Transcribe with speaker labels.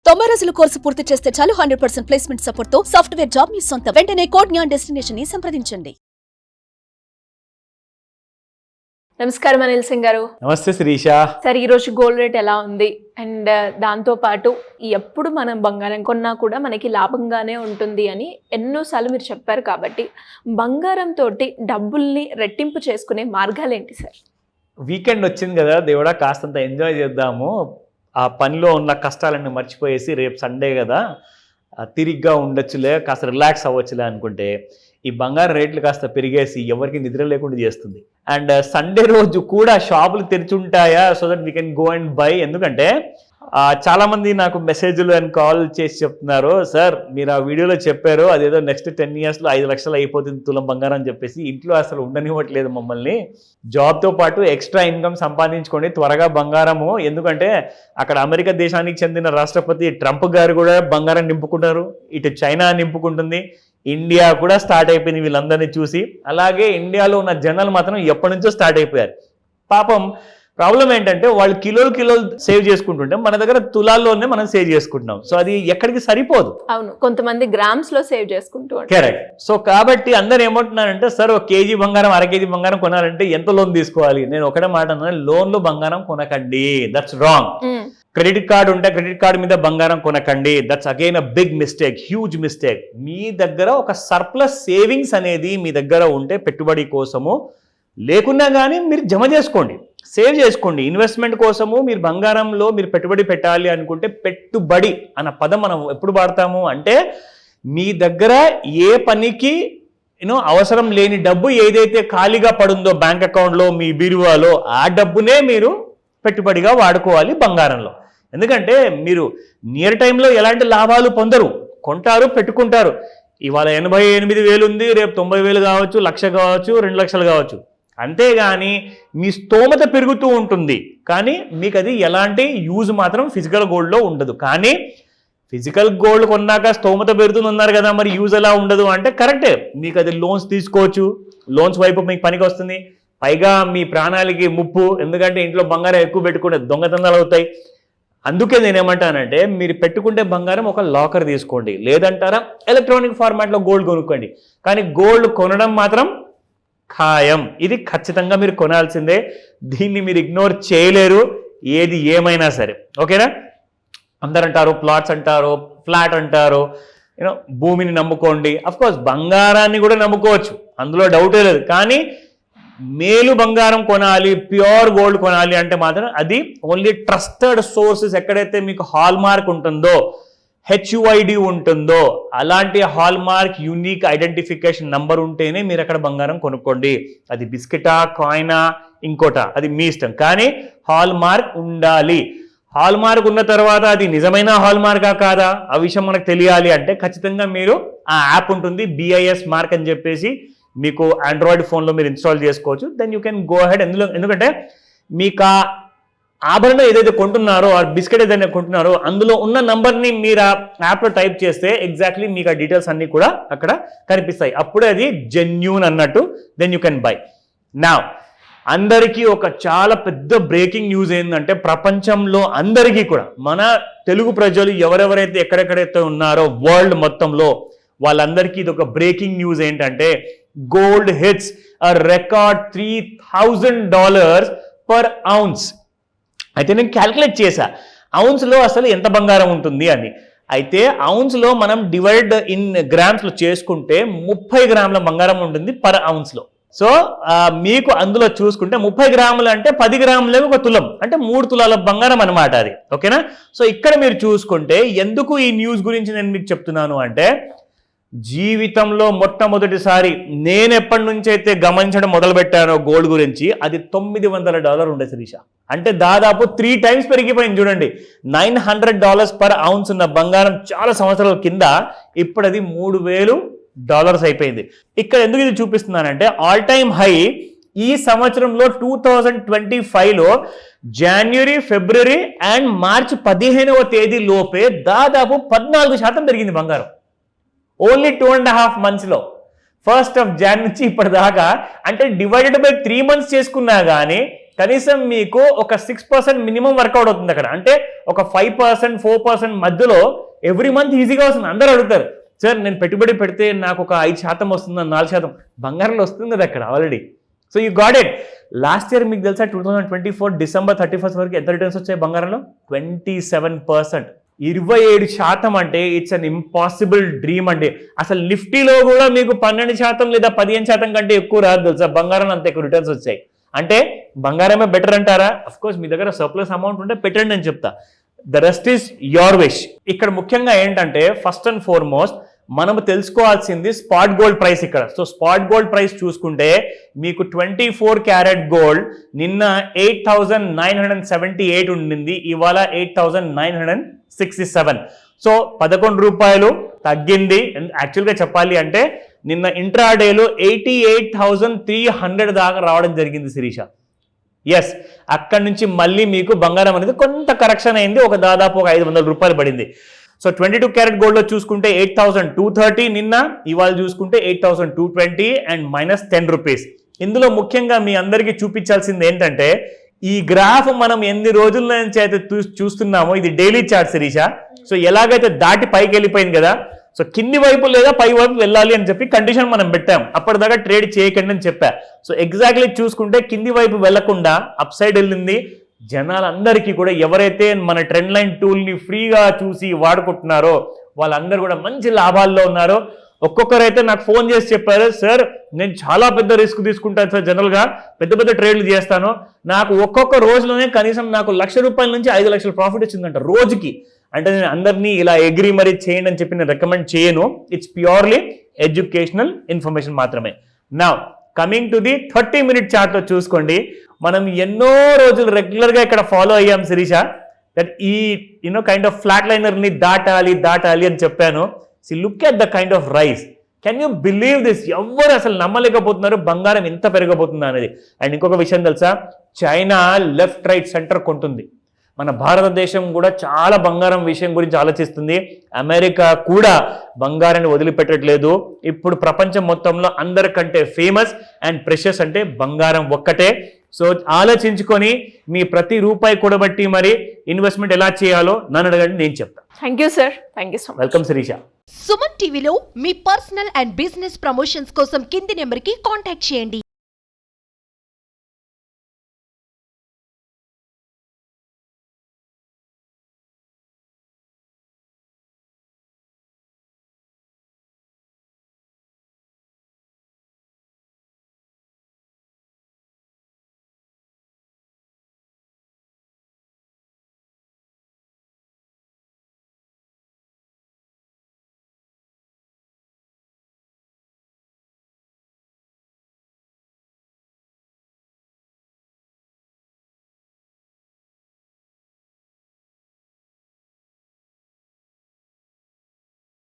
Speaker 1: 90 రోజుల కోర్సు పూర్తి చేస్తే చాలు 100% ప్లేస్మెంట్ సపోర్ట్ తో సాఫ్ట్వేర్ జాబ్ మీ సొంతం. వెంటనే కోడ్ జ్ఞాన్ డెస్టినేషన్ ని సంప్రదించండి.
Speaker 2: నమస్కారం అనిల్ సింగ్ గారు.
Speaker 3: నమస్తే శిరీష.
Speaker 2: సార్, ఈరోజు గోల్డ్ రేట్ ఎలా ఉంది? అండ్ దాంతో పాటు ఎప్పుడు మనం బంగారం కొన్నా కూడా మనకి లాభంగానే ఉంటుంది అని ఎన్నోసార్లు మీరు చెప్పారు. కాబట్టి బంగారం తోటి డబ్బుల్ని రెట్టింపు చేసుకునే మార్గాలు ఏంటి సార్?
Speaker 3: వీకెండ్ వచ్చింది కదా దేవుడా, కాస్తంత ఎంజాయ్ చేద్దాము, ఆ పనిలో ఉన్న కష్టాలన్నీ మర్చిపోయేసి రేపు సండే కదా తిరిగ్గా ఉండొచ్చులే, కాస్త రిలాక్స్ అవ్వచ్చులే అనుకుంటే ఈ బంగారం రేట్లు కాస్త పెరిగేసి ఎవరికి నిద్ర లేకుండా చేస్తుంది. అండ్ సండే రోజు కూడా షాపులు తెరిచి ఉంటాయా so that we can go and by. ఎందుకంటే చాలామంది నాకు మెసేజ్లు అండ్ కాల్ చేసి చెప్తున్నారు, సార్ మీరు ఆ వీడియోలో చెప్పారు అదేదో నెక్స్ట్ 10 yearsలో 5 లక్షలు అయిపోతుంది తులం బంగారం అని చెప్పేసి, ఇంట్లో అసలు ఉండనివ్వట్లేదు మమ్మల్ని. జాబ్తో పాటు ఎక్స్ట్రా ఇన్కమ్ సంపాదించుకోండి త్వరగా బంగారము, ఎందుకంటే అక్కడ అమెరికా దేశానికి చెందిన రాష్ట్రపతి ట్రంప్ గారు కూడా బంగారం నింపుకుంటారు, ఇటు చైనా నింపుకుంటుంది, ఇండియా కూడా స్టార్ట్ అయిపోయింది వీళ్ళందరినీ చూసి. అలాగే ఇండియాలో ఉన్న జనాలు మాత్రం ఎప్పటి నుంచో స్టార్ట్ అయిపోయారు. పాపం ప్రాబ్లం ఏంటంటే వాళ్ళు కిలోలు సేవ్ చేసుకుంటుంటే మన దగ్గర తులాల్లోనే మనం సేవ్ చేసుకుంటున్నాం. సో అది ఎక్కడికి సరిపోదు.
Speaker 2: అవును, కొంతమంది గ్రామ్స్ లో సేవ్ చేసుకుంటూ.
Speaker 3: కరెక్ట్. సో కాబట్టి అందరు ఏమంటున్నారంటే, సార్ 1 kg బంగారం 1/2 kg బంగారం కొనాలంటే ఎంత లోన్ తీసుకోవాలి? నేను ఒకటే మాట అన్నాను, లోన్లో బంగారం కొనకండి, దట్స్ రాంగ్. క్రెడిట్ కార్డు ఉంటే క్రెడిట్ కార్డు మీద బంగారం కొనకండి, that's again a big mistake, huge mistake. మీ దగ్గర ఒక సర్ప్లస్ సేవింగ్స్ అనేది మీ దగ్గర ఉంటే పెట్టుబడి కోసము లేకున్నా కానీ మీరు జమ చేసుకోండి, సేవ్ చేసుకోండి. ఇన్వెస్ట్మెంట్ కోసము మీరు బంగారంలో మీరు పెట్టుబడి పెట్టాలి అనుకుంటే, పెట్టుబడి అన్న పదం మనం ఎప్పుడు వాడతాము అంటే, మీ దగ్గర ఏ పనికి అవసరం లేని డబ్బు ఏదైతే ఖాళీగా పడుందో బ్యాంక్ అకౌంట్లో మీ బీరువాలో, ఆ డబ్బునే మీరు పెట్టుబడిగా వాడుకోవాలి బంగారంలో. ఎందుకంటే మీరు నియర్ టైంలో ఎలాంటి లాభాలు పొందరు, కొంటారు పెట్టుకుంటారు. ఇవాళ 88,000 ఉంది, రేపు 90,000 కావచ్చు, 1,00,000 కావచ్చు, 2 లక్షలు కావచ్చు. అంతేగాని మీ స్తోమత పెరుగుతూ ఉంటుంది, కానీ మీకు అది ఎలాంటి యూజ్ మాత్రం ఫిజికల్ గోల్డ్లో ఉండదు. కానీ ఫిజికల్ గోల్డ్ కొన్నాక స్తోమత పెరుగుతుంది అన్నారు కదా, మరి యూజ్ ఎలా ఉండదు అంటే కరెక్టే. మీకు అది లోన్స్ తీసుకోవచ్చు, లోన్స్ వైపు మీకు పనికి వస్తుంది. పైగా మీ ప్రాణాలకి ముప్పు, ఎందుకంటే ఇంట్లో బంగారం ఎక్కువ పెట్టుకుంటే దొంగతనాలు అవుతాయి. అందుకే నేనేమంటానంటే, మీరు పెట్టుకుంటే బంగారం ఒక లాకర్ తీసుకోండి, లేదంటారా ఎలక్ట్రానిక్ ఫార్మాట్లో గోల్డ్ కొనుక్కోండి. కానీ గోల్డ్ కొనడం మాత్రం ఖాయం, ఇది ఖచ్చితంగా మీరు కొనాల్సిందే, దీన్ని మీరు ఇగ్నోర్ చేయలేరు ఏది ఏమైనా సరే. ఓకేనా? అందరు అంటారు ప్లాట్స్ అంటారు, ఫ్లాట్ అంటారు, భూమిని నమ్ముకోండి. అఫ్కోర్స్ బంగారాన్ని కూడా నమ్ముకోవచ్చు, అందులో డౌటే లేదు. కానీ మేలు బంగారం కొనాలి, ప్యూర్ గోల్డ్ కొనాలి అంటే మాత్రం అది ఓన్లీ ట్రస్టెడ్ సోర్సెస్, ఎక్కడైతే మీకు హాల్ మార్క్ ఉంటుందో, HUID ఉంటుందో, అలాంటి hall mark unique identification number ఉంటేనే మీరు అక్కడ బంగారం కొనుక్కోండి. అది బిస్కెటా, కాయినా, ఇంకోటా, అది మీ ఇష్టం, కానీ హాల్ మార్క్ ఉండాలి. హాల్ మార్క్ ఉన్న తర్వాత అది నిజమైన హాల్ మార్కా కాదా ఆ విషయం మనకు తెలియాలి అంటే ఖచ్చితంగా మీరు ఆ యాప్ ఉంటుంది, BIS మార్క్ అని చెప్పేసి, మీకు ఆండ్రాయిడ్ ఫోన్లో మీరు ఇన్స్టాల్ చేసుకోవచ్చు. Then you can go ahead. ఎందుకంటే మీకు ఆ ఆభరణం ఏదైతే కొంటున్నారో, ఆ బిస్కెట్ ఏదైనా కొంటున్నారో, అందులో ఉన్న నంబర్ని మీరు ఆ యాప్లో టైప్ చేస్తే ఎగ్జాక్ట్లీ మీకు ఆ డీటెయిల్స్ అన్నీ కూడా అక్కడ కనిపిస్తాయి. అప్పుడే అది జెన్యూన్ అన్నట్టు. Then you can buy. నా అందరికీ ఒక చాలా పెద్ద బ్రేకింగ్ న్యూస్ ఏంటంటే, ప్రపంచంలో అందరికీ కూడా, మన తెలుగు ప్రజలు ఎవరెవరైతే ఎక్కడెక్కడైతే ఉన్నారో వరల్డ్ మొత్తంలో, వాళ్ళందరికీ ఇది ఒక బ్రేకింగ్ న్యూస్ ఏంటంటే, గోల్డ్ హిట్స్ అ రికార్డ్ $3,000 పర్ ounce. అయితే నేను క్యాల్కులేట్ చేశా ఔన్స్లో అసలు ఎంత బంగారం ఉంటుంది అని. అయితే ఔన్స్లో మనం డివైడ్ ఇన్ గ్రామ్స్లో చేసుకుంటే 30 గ్రాముల బంగారం ఉంటుంది పర్ ఔన్స్లో. సో మీకు అందులో చూసుకుంటే 30 గ్రాములు అంటే 10 గ్రాములకు 1 తులం, అంటే 3 తులాల బంగారం అనమాట అది. ఓకేనా? సో ఇక్కడ మీరు చూసుకుంటే ఎందుకు ఈ న్యూస్ గురించి నేను మీకు చెప్తున్నాను అంటే, జీవితంలో మొట్టమొదటిసారి నేను ఎప్పటి నుంచి అయితే గమనించడం మొదలుపెట్టానో గోల్డ్ గురించి, అది $900 ఉండే శిరీష. అంటే దాదాపు 3 times పెరిగిపోయింది. చూడండి, $900 పర్ ounce ఉన్న బంగారం చాలా సంవత్సరాల కింద ఇప్పుడు అది $3,000 అయిపోయింది. ఇక్కడ ఎందుకు ఇది చూపిస్తున్నానంటే, ఆల్ టైమ్ హై ఈ సంవత్సరంలో 2025లో జనవరి, ఫిబ్రవరి అండ్ మార్చి 15వ తేదీ లోపే దాదాపు 14% పెరిగింది బంగారం. ఓన్లీ 2.5 monthsలో, 1st of Jan నుంచి ఇప్పటిదాకా. అంటే డివైడెడ్ బై 3 months చేసుకున్నా కానీ కనీసం మీకు ఒక 6% మినిమం వర్కౌట్ అవుతుంది అక్కడ. అంటే ఒక 5%, 4% మధ్యలో ఎవ్రీ మంత్ ఈజీగా వస్తుంది. అందరూ అడుగుతారు, సార్ నేను పెట్టుబడి పెడితే నాకు ఒక 5% వస్తుంది, 4% బంగారంలో వస్తుంది కదా అక్కడ already. So you got it. Last year మీకు తెలుసా 2024 డిసెంబర్ 31 వరకు ఎంత రిటర్న్స్ వచ్చాయి బంగారంలో? 27%. 27% అంటే ఇట్స్ అన్ ఇంపాసిబుల్ డ్రీమ్ అండి. అసలు నిఫ్టీలో కూడా మీకు 12% లేదా 15% కంటే ఎక్కువ రాదు తెలుసా, బంగారం అంత ఎక్కువ రిటర్న్స్ వచ్చాయి. అంటే బంగారమే బెటర్ అంటారా? అఫ్ కోర్స్ మీ దగ్గర సర్ప్లస్ అమౌంట్ ఉంటే పెట్టండి అని చెప్తా. The rest is your wish. ఇక్కడ ముఖ్యంగా ఏంటంటే ఫస్ట్ అండ్ ఫార్మోస్ట్ మనం తెలుసుకోవాల్సింది స్పాట్ గోల్డ్ ప్రైస్ ఇక్కడ. సో స్పాట్ గోల్డ్ ప్రైస్ చూసుకుంటే మీకు 24 క్యారెట్ గోల్డ్ నిన్న 8,978 ఉండింది, ఇవాళ 8,967. సో 11 రూపాయలు తగ్గింది. యాక్చువల్గా చెప్పాలి అంటే నిన్న ఇంట్రాడేలో 88,300 దాకా రావడం జరిగింది శిరీష. ఎస్, అక్కడి నుంచి మళ్ళీ మీకు బంగారం అనేది కొంత కరెక్షన్ అయింది, ఒక దాదాపు ఒక 500 రూపాయలు పడింది. సో 22 క్యారెట్ గోల్డ్ లో చూసుకుంటే 8,230 నిన్న, ఇవాళ చూసుకుంటే 8,220 అండ్ -10 రూపీస్. ఇందులో ముఖ్యంగా మీ అందరికీ చూపించాల్సింది ఏంటంటే ఈ గ్రాఫ్ మనం ఎన్ని రోజుల నుంచి అయితే చూస్తున్నామో ఇది డైలీ చార్ట్ శిరీష. సో ఎలాగైతే దాటి పైకి వెళ్ళిపోయింది కదా, సో కింది వైపు లేదా పై వైపు వెళ్ళాలి అని చెప్పి కండిషన్ మనం పెట్టాం. అప్పటిదాకా ట్రేడ్ చేయకండి అని చెప్పా. సో ఎగ్జాక్ట్లీ చూసుకుంటే కింది వైపు వెళ్లకుండా అప్ సైడ్ వెళ్ళింది. జనాలందరికీ కూడా ఎవరైతే మన ట్రెండ్ లైన్ టూల్ని ఫ్రీగా చూసి వాడుకుంటున్నారో వాళ్ళందరూ కూడా మంచి లాభాల్లో ఉన్నారు. ఒక్కొక్కరైతే నాకు ఫోన్ చేసి చెప్పారు, సార్ నేను చాలా పెద్ద రిస్క్ తీసుకుంటాను సార్, జనరల్గా పెద్ద పెద్ద ట్రేడ్లు చేస్తాను, నాకు ఒక్కొక్క రోజులోనే కనీసం నాకు ₹1,00,000 నుంచి 5 లక్షల ప్రాఫిట్ వచ్చిందంట రోజుకి. అంటే నేను అందరినీ ఇలా ఎగ్రీ మరీ చేయండి అని చెప్పి నేను రికమెండ్ చేయను. ఇట్స్ ప్యూర్లీ ఎడ్యుకేషనల్ ఇన్ఫర్మేషన్ మాత్రమే. Now coming to the 30-minute చార్ట్లో చూసుకోండి. మనం ఎన్నో రోజులు రెగ్యులర్గా ఇక్కడ ఫాలో అయ్యాం శిరీష, దట్ ఈ కైండ్ ఆఫ్ ఫ్లాట్ లైనర్ని దాటాలి అని చెప్పాను. See look at the kind of rice. Can you believe this? ఎవ్వరు అసలు నమ్మలేకపోతున్నారు బంగారం ఎంత పెరగబోతుందా అనేది. అండ్ ఇంకొక విషయం తెలుసా, చైనా లెఫ్ట్ రైట్ సెంటర్ కొంటుంది. మన భారతదేశం కూడా చాలా బంగారం విషయం గురించి ఆలోచిస్తుంది. అమెరికా కూడా బంగారాన్ని వదిలిపెట్టట్లేదు. ఇప్పుడు ప్రపంచం మొత్తంలో అందరికంటే ఫేమస్ అండ్ ప్రెషియస్ అంటే బంగారం ఒక్కటే. సో ఆలోచించుకొని మీ ప్రతి రూపాయి కూడబట్టి మరి ఇన్వెస్ట్మెంట్ ఎలా చేయాలో నన్ను అడగండి, నేను చెప్తాను.
Speaker 2: Thank you sir, thank you so much.
Speaker 3: Welcome Shirisha.
Speaker 4: Suman టీవీలో మీ పర్సనల్ అండ్ బిజినెస్ ప్రమోషన్స్ కోసం కింది నెంబర్కి కాంటాక్ట్ చేయండి.